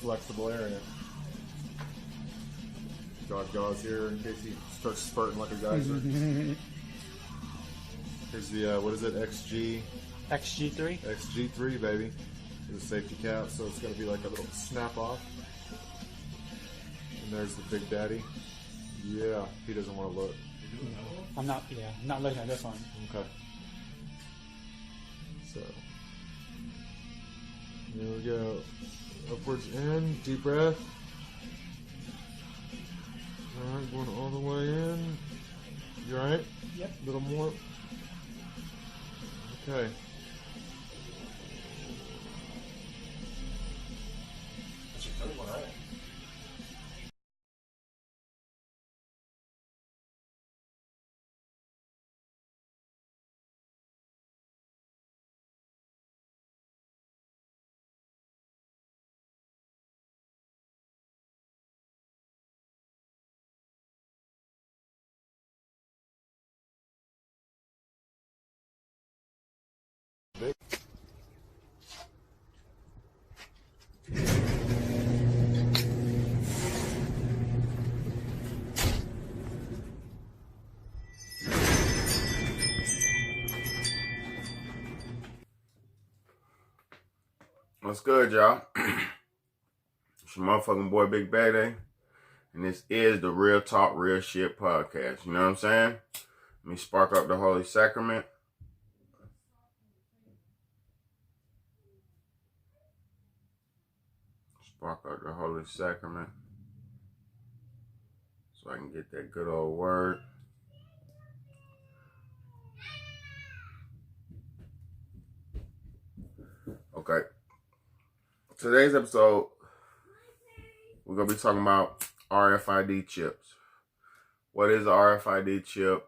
flexible area. Dog jaws here in case he starts spurting like a geyser. Here's the, what is it, XG3? XG3, baby. There's a safety cap, so it's going to be like a little snap off. And there's the Big Daddy. Yeah, he doesn't want to look. I'm not looking at this one. Okay. So, here we go. Upwards in, deep breath. Alright, going all the way in. You alright? Yep. A little more. Okay. That's your third one, right? What's good, y'all? It's your motherfucking boy Big Daddy, and this is the Real Talk, Real Shit podcast. You know what I'm saying? Let me spark up the Holy Sacrament. Spark up the Holy Sacrament so I can get that good old word. Okay. Today's episode, we're going to be talking about RFID chips. What is an RFID chip?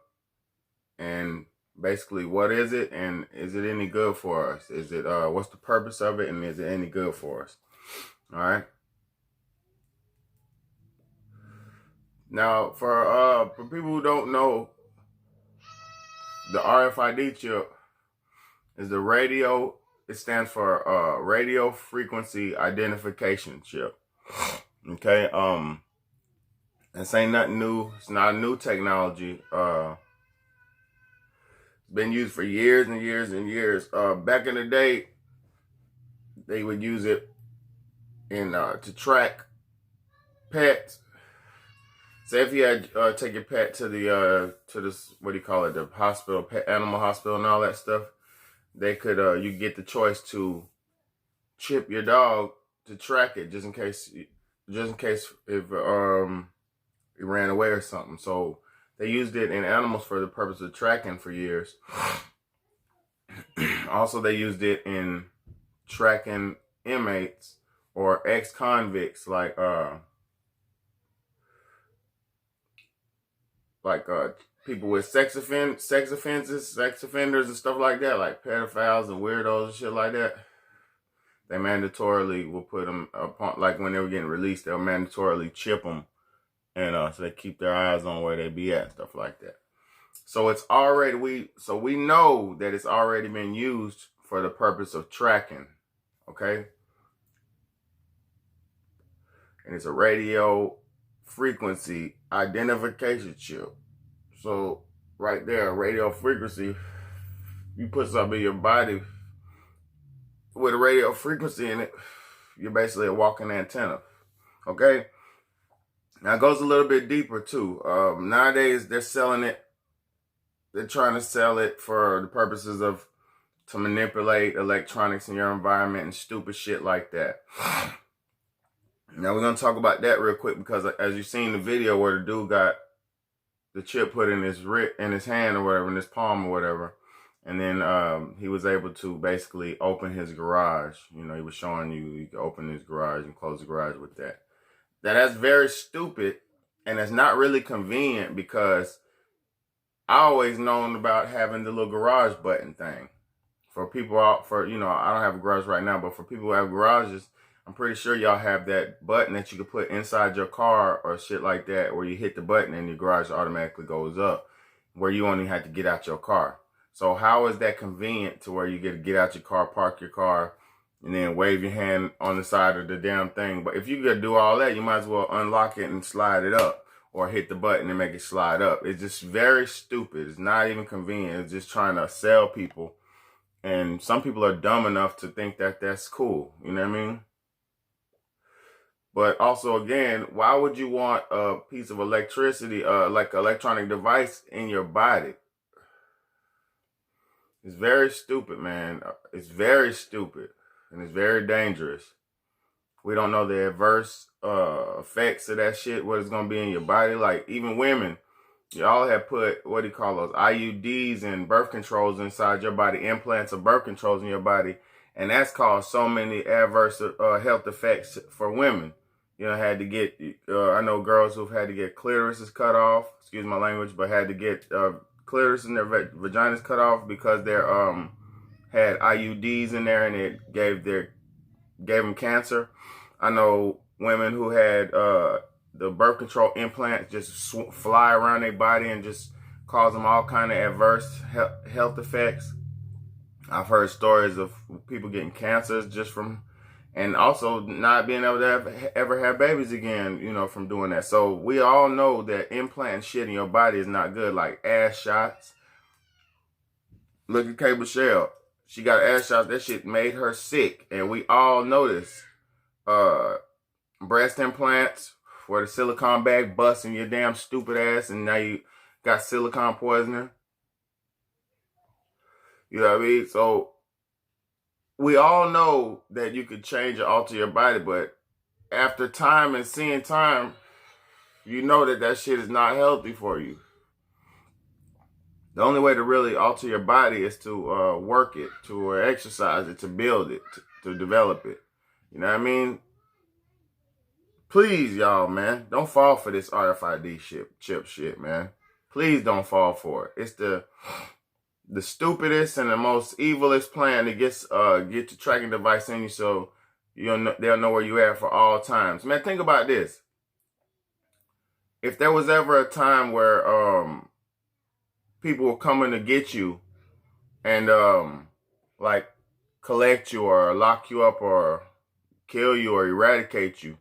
And basically, what is it? And is it any good for us? Is it, what's the purpose of it? And is it any good for us? All right. Now, for people who don't know, the RFID chip is the radio. It stands for radio frequency identification chip. Okay. This ain't nothing new. It's not a new technology. It's been used for years and years and years. Back in the day, they would use it in to track pets. Say if you had take your pet to the what do you call it, the hospital, pet animal hospital, and all that stuff. They could you get the choice to chip your dog to track it just in case if it ran away or something. So they used it in animals for the purpose of tracking for years. Also, they used it in tracking inmates or ex-convicts like people with sex offenders, sex offenders and stuff like that, like pedophiles and weirdos and shit like that. They mandatorily will put them upon, like when they were getting released, they'll mandatorily chip them, and so they keep their eyes on where they be at, stuff like that. So it's already, we know that it's already been used for the purpose of tracking, okay? And it's a radio frequency identification chip. So right there, radio frequency, you put something in your body with a radio frequency in it, you're basically a walking antenna. Okay? Now it goes a little bit deeper too. Nowadays they're selling it. They're trying to sell it for the purposes of to manipulate electronics in your environment and stupid shit like that. Now we're gonna talk about that real quick because as you seen the video where the dude got the chip put in his hand or whatever, in his palm or whatever, and then he was able to basically open his garage. You know, he was showing you could open his garage and close the garage with that. That's very stupid, and it's not really convenient because I always known about having the little garage button thing. For people out for, you know, I don't have a garage right now, but for people who have garages, I'm pretty sure y'all have that button that you could put inside your car or shit like that, where you hit the button and your garage automatically goes up, where you only have to get out your car. So how is that convenient to where you get out your car, park your car, and then wave your hand on the side of the damn thing. But if you could do all that, you might as well unlock it and slide it up, or hit the button and make it slide up. It's just very stupid. It's not even convenient. It's just trying to sell people. And some people are dumb enough to think that that's cool. You know what I mean? But also, again, why would you want a piece of electricity, like an electronic device in your body? It's very stupid, man. It's very stupid. And it's very dangerous. We don't know the adverse effects of that shit, what it's going to be in your body. Like, even women, y'all have put, what do you call those, IUDs and birth controls inside your body, implants of birth controls in your body. And that's caused so many adverse health effects for women. You know, had to get, I know girls who've had to get clitorises cut off, excuse my language, but had to get clitoris in their vaginas cut off because they're had IUDs in there and it gave them cancer. I know women who had the birth control implants just fly around their body and just cause them all kind of adverse health effects. I've heard stories of people getting cancers just from, and also not being able to ever have babies again, you know, from doing that. So we all know that implanting shit in your body is not good, like ass shots. Look at K. Michelle. She got ass shots. That shit made her sick. And we all know this. Breast implants where the silicone bag busts in your damn stupid ass and now you got silicone poisoning. You know what I mean? So we all know that you could change or alter your body, but after time and seeing time, you know that that shit is not healthy for you. The only way to really alter your body is to work it, to exercise it, to build it, to develop it. You know what I mean? Please, y'all, man, don't fall for this RFID chip shit, man. Please don't fall for it. It's the stupidest and the most evilest plan to get the tracking device in you so they'll know where you at for all times. Man, think about this. If there was ever a time where people were coming to get you and like collect you or lock you up or kill you or eradicate you,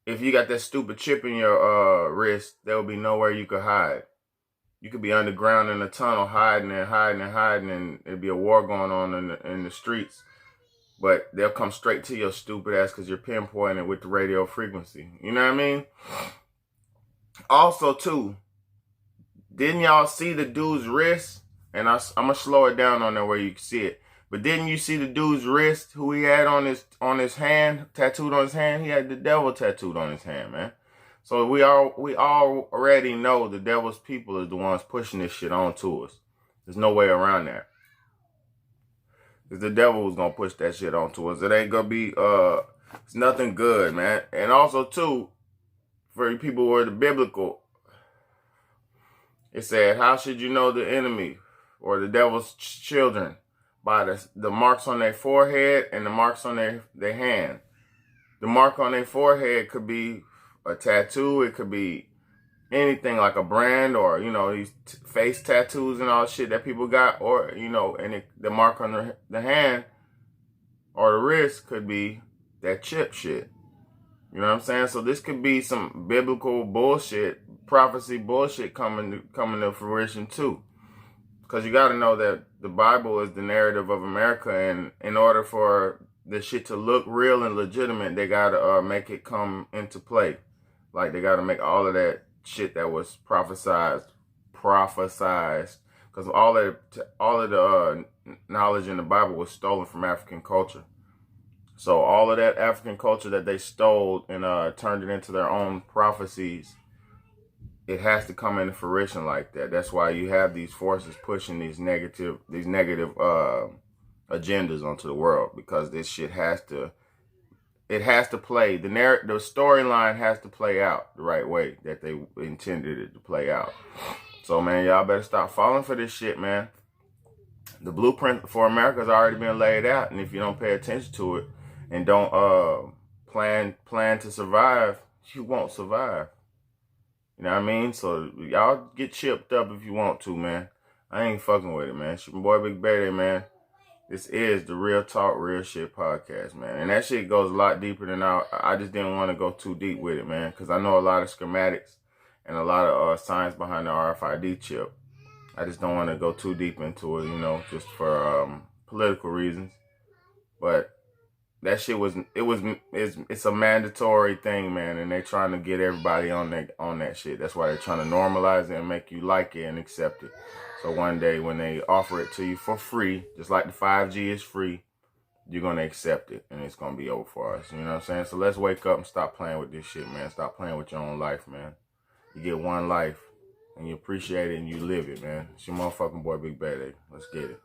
if you got that stupid chip in your wrist, there will be nowhere you could hide. You could be underground in a tunnel hiding and it'd be a war going on in the streets. But they'll come straight to your stupid ass because you're pinpointed with the radio frequency. You know what I mean? Also, too, didn't y'all see the dude's wrist? And I'm going to slow it down on there where you can see it. But didn't you see the dude's wrist who he had on his hand, tattooed on his hand? He had the devil tattooed on his hand, man. So we already know the devil's people is the ones pushing this shit on to us. There's no way around that. Because the devil was going to push that shit on to us. It ain't going to be, it's nothing good, man. And also, too, for you people who are the biblical, it said, how should you know the enemy or the devil's children? By the marks on their forehead and the marks on their hand. The mark on their forehead could be a tattoo. It could be anything like a brand or, you know, these face tattoos and all shit that people got. Or, you know, and the mark on the hand or the wrist could be that chip shit. You know what I'm saying? So this could be some biblical bullshit, prophecy bullshit coming to fruition too. Because you got to know that the Bible is the narrative of America, and in order for this shit to look real and legitimate, they got to make it come into play. Like, they got to make all of that shit that was prophesied. Because all of the knowledge in the Bible was stolen from African culture. So all of that African culture that they stole and turned it into their own prophecies, it has to come into fruition like that. That's why you have these forces pushing these negative agendas onto the world, because this shit has to play. The storyline has to play out the right way that they intended it to play out. So, man, y'all better stop falling for this shit, man. The blueprint for America has already been laid out, and if you don't pay attention to it and don't plan to survive, you won't survive. You know what I mean? So y'all get chipped up if you want to, man. I ain't fucking with it, man. It's your boy Big Betty, man. This is the Real Talk, Real Shit podcast, man. And that shit goes a lot deeper than I just didn't want to go too deep with it, man. Because I know a lot of schematics and a lot of science behind the RFID chip. I just don't want to go too deep into it, you know, just for political reasons. But that shit it's a mandatory thing, man, and they're trying to get everybody on that shit. That's why they're trying to normalize it and make you like it and accept it. So one day when they offer it to you for free, just like the 5G is free, you're gonna accept it and it's gonna be over for us. You know what I'm saying? So let's wake up and stop playing with this shit, man. Stop playing with your own life, man. You get one life and you appreciate it and you live it, man. It's your motherfucking boy Big Bad. Let's get it.